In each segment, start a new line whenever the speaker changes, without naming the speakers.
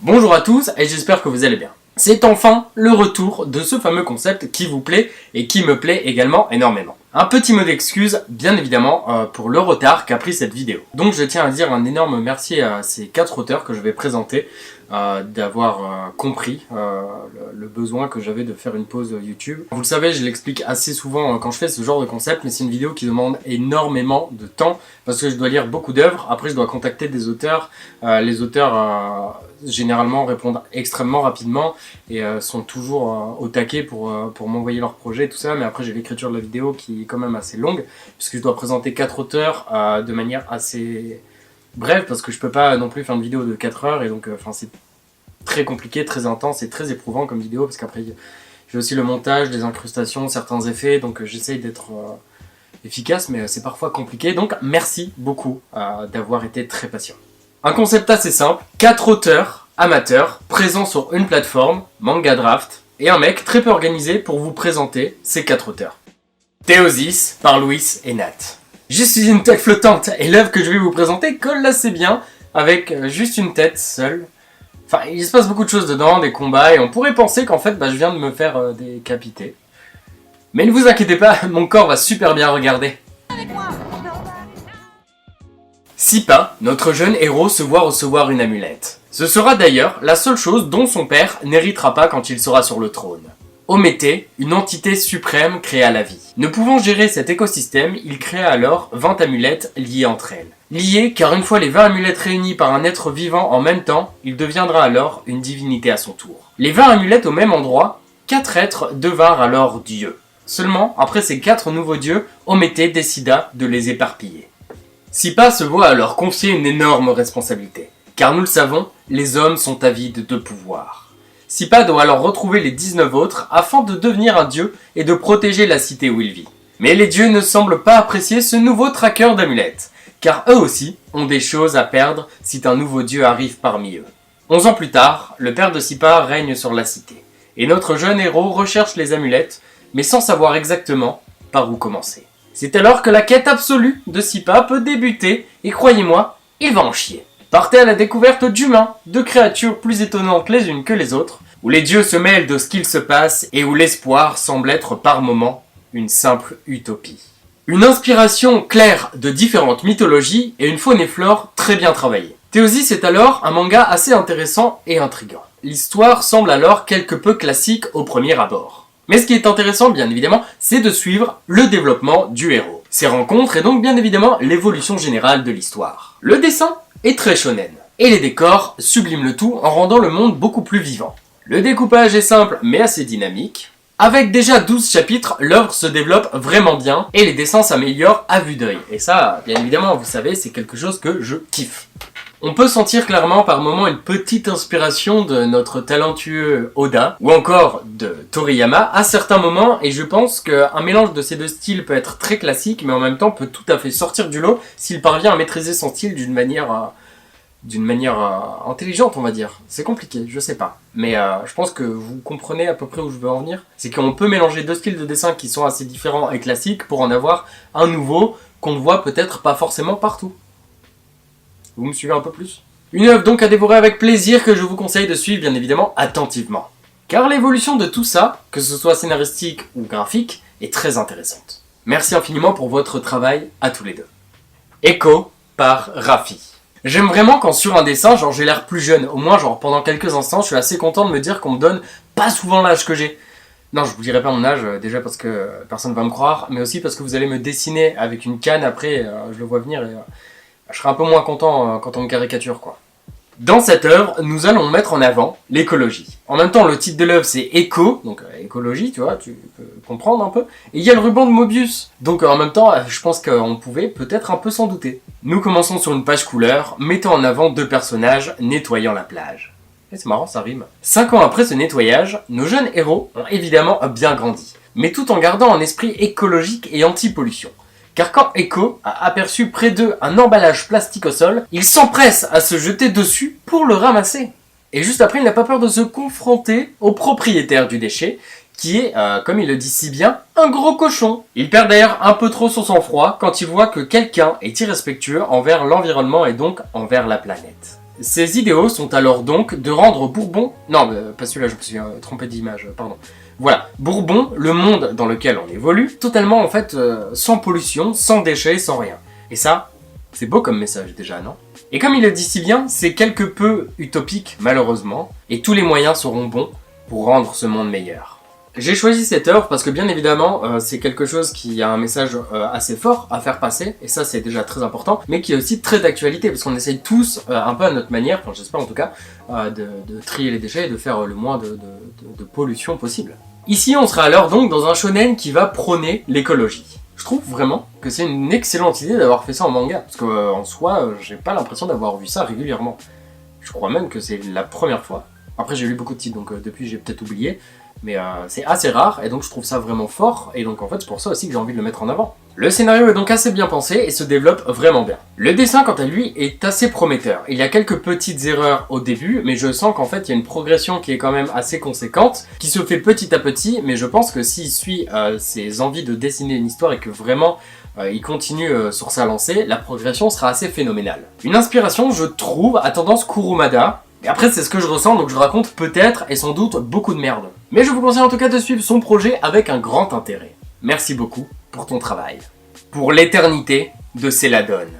Bonjour à tous et j'espère que vous allez bien. C'est enfin le retour de ce fameux concept qui vous plaît et qui me plaît également énormément. Un petit mot d'excuse, bien évidemment, pour le retard qu'a pris cette vidéo. Donc je tiens à dire un énorme merci à ces 4 auteurs que je vais présenter, d'avoir compris le besoin que j'avais de faire une pause YouTube. Vous le savez, je l'explique assez souvent quand je fais ce genre de concept, mais c'est une vidéo qui demande énormément de temps, parce que je dois lire beaucoup d'œuvres, après je dois contacter des auteurs, les auteurs généralement répondent extrêmement rapidement et sont toujours au taquet pour m'envoyer leur projet et tout ça, mais après j'ai l'écriture de la vidéo qui est quand même assez longue, puisque je dois présenter 4 auteurs de manière assez brève, parce que je peux pas non plus faire une vidéo de 4 heures, et donc c'est très compliqué, très intense et très éprouvant comme vidéo, parce qu'après j'ai aussi le montage, des incrustations, certains effets, donc j'essaye d'être efficace, mais c'est parfois compliqué, donc merci beaucoup d'avoir été très patient. Un concept assez simple, 4 auteurs amateurs présents sur une plateforme, Manga Draft, et un mec très peu organisé pour vous présenter ces 4 auteurs. Théosis par Louis et Nat. Je suis une tête flottante, et l'œuvre que je vais vous présenter colle assez bien avec juste une tête seule. Enfin, il se passe beaucoup de choses dedans, des combats, et on pourrait penser qu'en fait, je viens de me faire décapiter. Mais ne vous inquiétez pas, mon corps va super bien regarder. Sippa, notre jeune héros, se voit recevoir une amulette. Ce sera d'ailleurs la seule chose dont son père n'héritera pas quand il sera sur le trône. Omété, une entité suprême créa la vie. Ne pouvant gérer cet écosystème, il créa alors 20 amulettes liées entre elles. Liées car une fois les 20 amulettes réunies par un être vivant en même temps, il deviendra alors une divinité à son tour. Les 20 amulettes au même endroit, 4 êtres devinrent alors dieux. Seulement, après ces 4 nouveaux dieux, Omété décida de les éparpiller. Sippa se voit alors confier une énorme responsabilité, car nous le savons, les hommes sont avides de pouvoir. Sippa doit alors retrouver les 19 autres afin de devenir un dieu et de protéger la cité où il vit. Mais les dieux ne semblent pas apprécier ce nouveau traqueur d'amulettes, car eux aussi ont des choses à perdre si un nouveau dieu arrive parmi eux. 11 ans plus tard, le père de Sippa règne sur la cité, et notre jeune héros recherche les amulettes, mais sans savoir exactement par où commencer. C'est alors que la quête absolue de Sippa peut débuter, et croyez-moi, il va en chier. Partez à la découverte d'humains, de créatures plus étonnantes les unes que les autres, où les dieux se mêlent de ce qu'il se passe et où l'espoir semble être par moments une simple utopie. Une inspiration claire de différentes mythologies et une faune et flore très bien travaillée. Théosis est alors un manga assez intéressant et intriguant. L'histoire semble alors quelque peu classique au premier abord. Mais ce qui est intéressant, bien évidemment, c'est de suivre le développement du héros, ses rencontres et donc bien évidemment l'évolution générale de l'histoire. Le dessin est très shonen, et les décors subliment le tout en rendant le monde beaucoup plus vivant. Le découpage est simple mais assez dynamique. Avec déjà 12 chapitres, l'œuvre se développe vraiment bien et les dessins s'améliorent à vue d'œil. Et ça, bien évidemment, vous savez, c'est quelque chose que je kiffe. On peut sentir clairement par moments une petite inspiration de notre talentueux Oda, ou encore de Toriyama à certains moments, et je pense qu'un mélange de ces deux styles peut être très classique, mais en même temps peut tout à fait sortir du lot s'il parvient à maîtriser son style d'une manière intelligente, on va dire. C'est compliqué, je sais pas. Mais je pense que vous comprenez à peu près où je veux en venir. C'est qu'on peut mélanger deux styles de dessin qui sont assez différents et classiques pour en avoir un nouveau qu'on ne voit peut-être pas forcément partout. Vous me suivez un peu plus? Une œuvre donc à dévorer avec plaisir que je vous conseille de suivre bien évidemment attentivement. Car l'évolution de tout ça, que ce soit scénaristique ou graphique, est très intéressante. Merci infiniment pour votre travail à tous les deux. Echo par Rafi. J'aime vraiment quand sur un dessin, j'ai l'air plus jeune. Au moins, pendant quelques instants, je suis assez content de me dire qu'on me donne pas souvent l'âge que j'ai. Non, je vous dirai pas mon âge, déjà parce que personne va me croire, mais aussi parce que vous allez me dessiner avec une canne après, je le vois venir et je serai un peu moins content quand on me caricature, quoi. Dans cette œuvre, nous allons mettre en avant l'écologie. En même temps, le titre de l'œuvre c'est Éco, donc écologie, tu vois, tu peux comprendre un peu. Et il y a le ruban de Mobius, donc en même temps, je pense qu'on pouvait peut-être un peu s'en douter. Nous commençons sur une page couleur, mettant en avant 2 personnages nettoyant la plage. Et c'est marrant, ça rime. 5 ans après ce nettoyage, nos jeunes héros ont évidemment bien grandi, mais tout en gardant un esprit écologique et anti-pollution. Car quand Echo a aperçu près d'eux un emballage plastique au sol, il s'empresse à se jeter dessus pour le ramasser. Et juste après, il n'a pas peur de se confronter au propriétaire du déchet, qui est, comme il le dit si bien, un gros cochon. Il perd d'ailleurs un peu trop son sang-froid quand il voit que quelqu'un est irrespectueux envers l'environnement et donc envers la planète. Ses idéaux sont alors donc de rendre Bourbon... Non, pas celui-là, je me suis trompé d'image, pardon. Voilà, Bourbon, le monde dans lequel on évolue, totalement en fait sans pollution, sans déchets, sans rien. Et ça, c'est beau comme message déjà, non? Et comme il le dit si bien, c'est quelque peu utopique malheureusement, et tous les moyens seront bons pour rendre ce monde meilleur. J'ai choisi cette œuvre parce que bien évidemment c'est quelque chose qui a un message assez fort à faire passer, et ça c'est déjà très important, mais qui est aussi très d'actualité, parce qu'on essaye tous un peu à notre manière, enfin j'espère en tout cas, de trier les déchets et de faire le moins de pollution possible. Ici on sera alors donc dans un shonen qui va prôner l'écologie. Je trouve vraiment que c'est une excellente idée d'avoir fait ça en manga, parce qu'en soi j'ai pas l'impression d'avoir vu ça régulièrement. Je crois même que c'est la première fois. Après j'ai lu beaucoup de titres, donc depuis j'ai peut-être oublié, mais c'est assez rare, et donc je trouve ça vraiment fort, et donc en fait c'est pour ça aussi que j'ai envie de le mettre en avant. Le scénario est donc assez bien pensé et se développe vraiment bien. Le dessin quant à lui est assez prometteur. Il y a quelques petites erreurs au début, mais je sens qu'en fait il y a une progression qui est quand même assez conséquente, qui se fait petit à petit, mais je pense que s'il suit ses envies de dessiner une histoire et que vraiment il continue sur sa lancée, la progression sera assez phénoménale. Une inspiration, je trouve, à tendance Kurumada. Et après c'est ce que je ressens, donc je raconte peut-être et sans doute beaucoup de merde. Mais je vous conseille en tout cas de suivre son projet avec un grand intérêt. Merci beaucoup pour ton travail. Pour l'éternité de Céladone.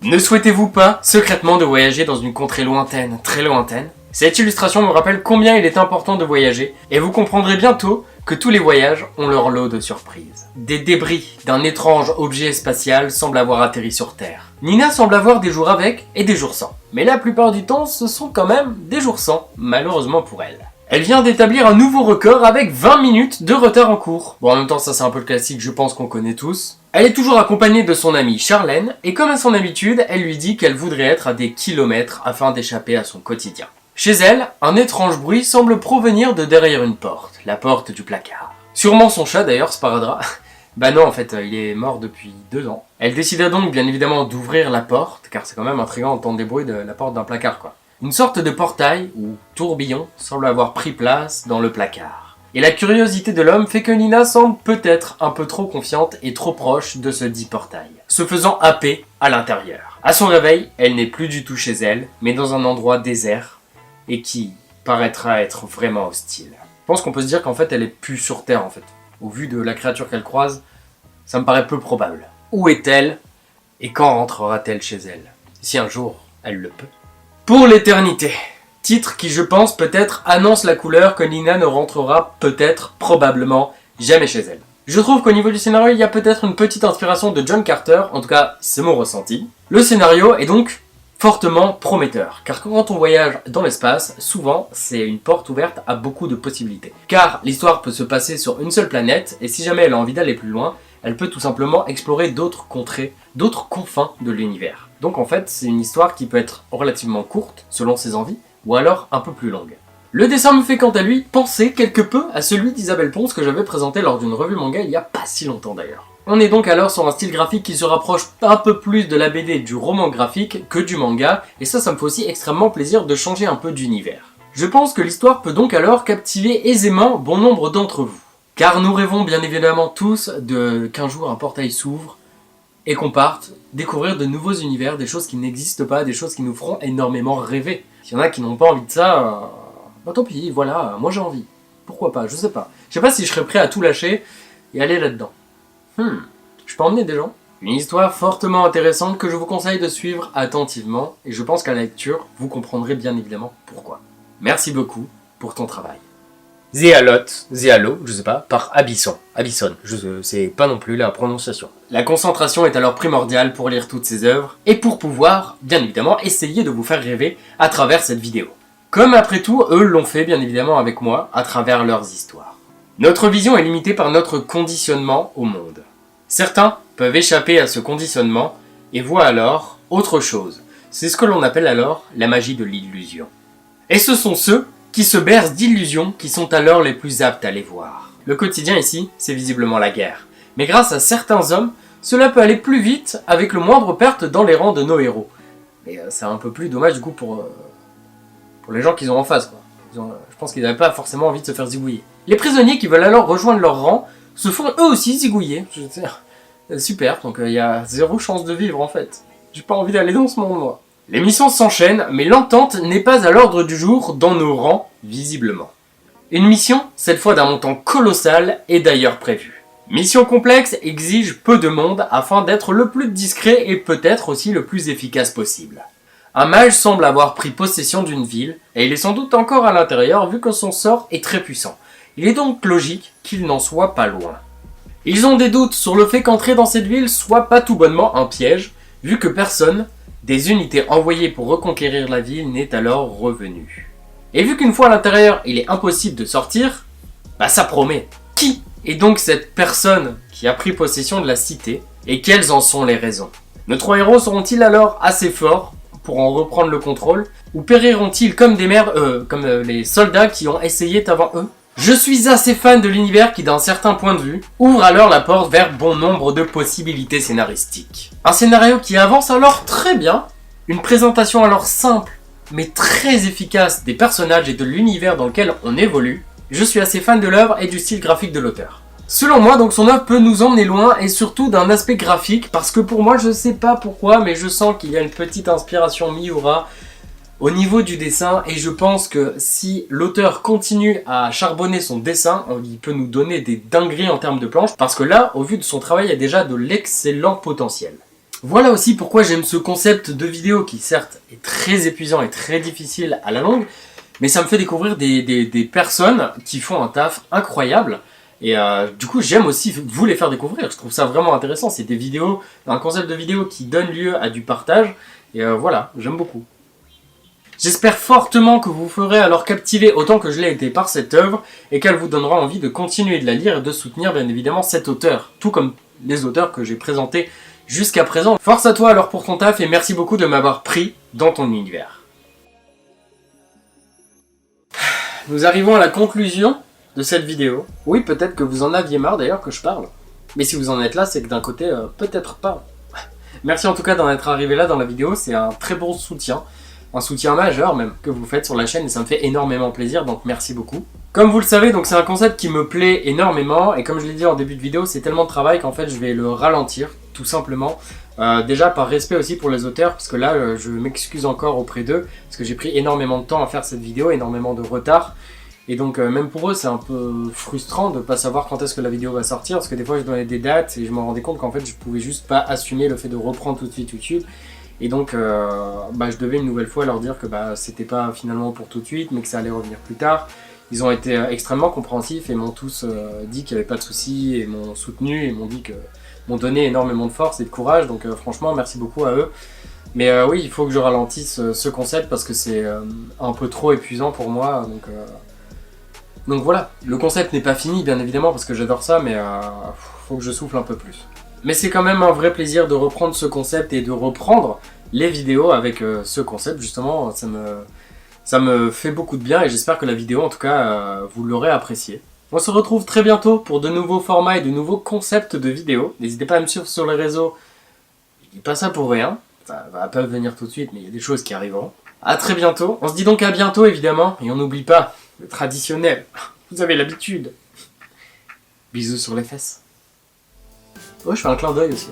Ne souhaitez-vous pas secrètement de voyager dans une contrée lointaine, très lointaine? Cette illustration me rappelle combien il est important de voyager, et vous comprendrez bientôt que tous les voyages ont leur lot de surprises. Des débris d'un étrange objet spatial semblent avoir atterri sur Terre. Nina semble avoir des jours avec et des jours sans. Mais la plupart du temps, ce sont quand même des jours sans, malheureusement pour elle. Elle vient d'établir un nouveau record avec 20 minutes de retard en cours. Bon, en même temps, ça c'est un peu le classique, je pense qu'on connaît tous. Elle est toujours accompagnée de son amie Charlène, et comme à son habitude, elle lui dit qu'elle voudrait être à des kilomètres afin d'échapper à son quotidien. Chez elle, un étrange bruit semble provenir de derrière une porte, la porte du placard. Sûrement son chat d'ailleurs, sparadrap. Bah non, en fait, il est mort depuis 2 ans. Elle décida donc bien évidemment d'ouvrir la porte, car c'est quand même intriguant d'entendre des bruits de la porte d'un placard quoi. Une sorte de portail, ou tourbillon, semble avoir pris place dans le placard. Et la curiosité de l'homme fait que Nina semble peut-être un peu trop confiante et trop proche de ce dit portail, se faisant happer à l'intérieur. À son réveil, elle n'est plus du tout chez elle, mais dans un endroit désert, et qui paraîtra être vraiment hostile. Je pense qu'on peut se dire qu'en fait elle est plus sur Terre en fait. Au vu de la créature qu'elle croise, ça me paraît peu probable. Où est-elle et quand rentrera-t-elle chez elle? Si un jour elle le peut. Pour l'éternité. Titre qui je pense peut-être annonce la couleur que Nina ne rentrera peut-être, probablement, jamais chez elle. Je trouve qu'au niveau du scénario il y a peut-être une petite inspiration de John Carter, en tout cas c'est mon ressenti. Le scénario est donc fortement prometteur, car quand on voyage dans l'espace, souvent c'est une porte ouverte à beaucoup de possibilités. Car l'histoire peut se passer sur une seule planète, et si jamais elle a envie d'aller plus loin, elle peut tout simplement explorer d'autres contrées, d'autres confins de l'univers. Donc en fait, c'est une histoire qui peut être relativement courte, selon ses envies, ou alors un peu plus longue. Le dessin me fait quant à lui penser quelque peu à celui d'Isabelle Ponce que j'avais présenté lors d'une revue manga il y a pas si longtemps d'ailleurs. On est donc alors sur un style graphique qui se rapproche un peu plus de la BD et du roman graphique que du manga, et ça me fait aussi extrêmement plaisir de changer un peu d'univers. Je pense que l'histoire peut donc alors captiver aisément bon nombre d'entre vous. Car nous rêvons bien évidemment tous qu'un jour un portail s'ouvre et qu'on parte découvrir de nouveaux univers, des choses qui n'existent pas, des choses qui nous feront énormément rêver. S'il y en a qui n'ont pas envie de ça, bah tant pis, voilà, moi j'ai envie. Pourquoi pas, je sais pas. Je sais pas si je serais prêt à tout lâcher et aller là-dedans. Je peux emmener des gens. Une histoire fortement intéressante que je vous conseille de suivre attentivement, et je pense qu'à la lecture, vous comprendrez bien évidemment pourquoi. Merci beaucoup pour ton travail. Zéalo, je sais pas, par Abisson, je sais pas non plus la prononciation. La concentration est alors primordiale pour lire toutes ces œuvres, et pour pouvoir, bien évidemment, essayer de vous faire rêver à travers cette vidéo. Comme après tout, eux l'ont fait bien évidemment avec moi, à travers leurs histoires. Notre vision est limitée par notre conditionnement au monde. Certains peuvent échapper à ce conditionnement et voient alors autre chose. C'est ce que l'on appelle alors la magie de l'illusion. Et ce sont ceux qui se bercent d'illusions qui sont alors les plus aptes à les voir. Le quotidien ici, c'est visiblement la guerre. Mais grâce à certains hommes, cela peut aller plus vite avec le moindre perte dans les rangs de nos héros. Mais c'est un peu plus dommage du coup pour les gens qu'ils ont en face, quoi. Je pense qu'ils n'avaient pas forcément envie de se faire zigouiller. Les prisonniers qui veulent alors rejoindre leur rang se font eux aussi zigouiller. Je veux dire, super, donc il y a zéro chance de vivre en fait. J'ai pas envie d'aller dans ce monde moi. Les missions s'enchaînent, mais l'entente n'est pas à l'ordre du jour dans nos rangs, visiblement. Une mission, cette fois d'un montant colossal, est d'ailleurs prévue. Mission complexe exige peu de monde afin d'être le plus discret et peut-être aussi le plus efficace possible. Un mage semble avoir pris possession d'une ville, et il est sans doute encore à l'intérieur vu que son sort est très puissant. Il est donc logique qu'il n'en soit pas loin. Ils ont des doutes sur le fait qu'entrer dans cette ville soit pas tout bonnement un piège, vu que personne des unités envoyées pour reconquérir la ville n'est alors revenu. Et vu qu'une fois à l'intérieur, il est impossible de sortir, bah ça promet. Qui est donc cette personne qui a pris possession de la cité et quelles en sont les raisons? Nos trois héros seront-ils alors assez forts pour en reprendre le contrôle ou périront-ils comme les soldats qui ont essayé avant eux? Je suis assez fan de l'univers qui, d'un certain point de vue, ouvre alors la porte vers bon nombre de possibilités scénaristiques. Un scénario qui avance alors très bien, une présentation alors simple mais très efficace des personnages et de l'univers dans lequel on évolue. Je suis assez fan de l'œuvre et du style graphique de l'auteur. Selon moi, donc son œuvre peut nous emmener loin et surtout d'un aspect graphique parce que pour moi, je sais pas pourquoi, mais je sens qu'il y a une petite inspiration Miura au niveau du dessin, et je pense que si l'auteur continue à charbonner son dessin, il peut nous donner des dingueries en termes de planches, parce que là, au vu de son travail, il y a déjà de l'excellent potentiel. Voilà aussi pourquoi j'aime ce concept de vidéo qui certes est très épuisant et très difficile à la longue, mais ça me fait découvrir des personnes qui font un taf incroyable, et du coup j'aime aussi vous les faire découvrir, je trouve ça vraiment intéressant, c'est des vidéos, un concept de vidéo qui donne lieu à du partage, et voilà, j'aime beaucoup. J'espère fortement que vous ferez alors captiver autant que je l'ai été par cette œuvre et qu'elle vous donnera envie de continuer de la lire et de soutenir bien évidemment cet auteur, tout comme les auteurs que j'ai présentés jusqu'à présent. Force à toi alors pour ton taf et merci beaucoup de m'avoir pris dans ton univers. Nous arrivons à la conclusion de cette vidéo. Oui, peut-être que vous en aviez marre d'ailleurs que je parle, mais si vous en êtes là, c'est que d'un côté, peut-être pas. Merci en tout cas d'en être arrivé là dans la vidéo, c'est un très bon soutien. Un soutien majeur même que vous faites sur la chaîne et ça me fait énormément plaisir, donc merci beaucoup. Comme vous le savez, donc c'est un concept qui me plaît énormément et comme je l'ai dit en début de vidéo, c'est tellement de travail qu'en fait je vais le ralentir tout simplement. Déjà par respect aussi pour les auteurs, parce que là je m'excuse encore auprès d'eux, parce que j'ai pris énormément de temps à faire cette vidéo, énormément de retard. Et donc même pour eux c'est un peu frustrant de pas savoir quand est-ce que la vidéo va sortir, parce que des fois je donnais des dates et je me rendais compte qu'en fait je pouvais juste pas assumer le fait de reprendre tout de suite YouTube. Et donc je devais une nouvelle fois leur dire que c'était pas finalement pour tout de suite, mais que ça allait revenir plus tard. Ils ont été extrêmement compréhensifs et m'ont tous dit qu'il n'y avait pas de soucis et m'ont soutenu et m'ont donné énormément de force et de courage. Donc franchement merci beaucoup à eux. Mais oui, il faut que je ralentisse ce concept parce que c'est un peu trop épuisant pour moi. Donc voilà, le concept n'est pas fini bien évidemment parce que j'adore ça, mais faut que je souffle un peu plus. Mais c'est quand même un vrai plaisir de reprendre ce concept et de reprendre les vidéos avec ce concept, justement, ça me fait beaucoup de bien et j'espère que la vidéo, en tout cas, vous l'aurez appréciée. On se retrouve très bientôt pour de nouveaux formats et de nouveaux concepts de vidéos. N'hésitez pas à me suivre sur les réseaux, je dis pas ça pour rien, ça va pas venir tout de suite, mais il y a des choses qui arriveront. A très bientôt, on se dit donc à bientôt évidemment, et on n'oublie pas le traditionnel, vous avez l'habitude. Bisous sur les fesses. Ouais, je fais un clin d'œil aussi.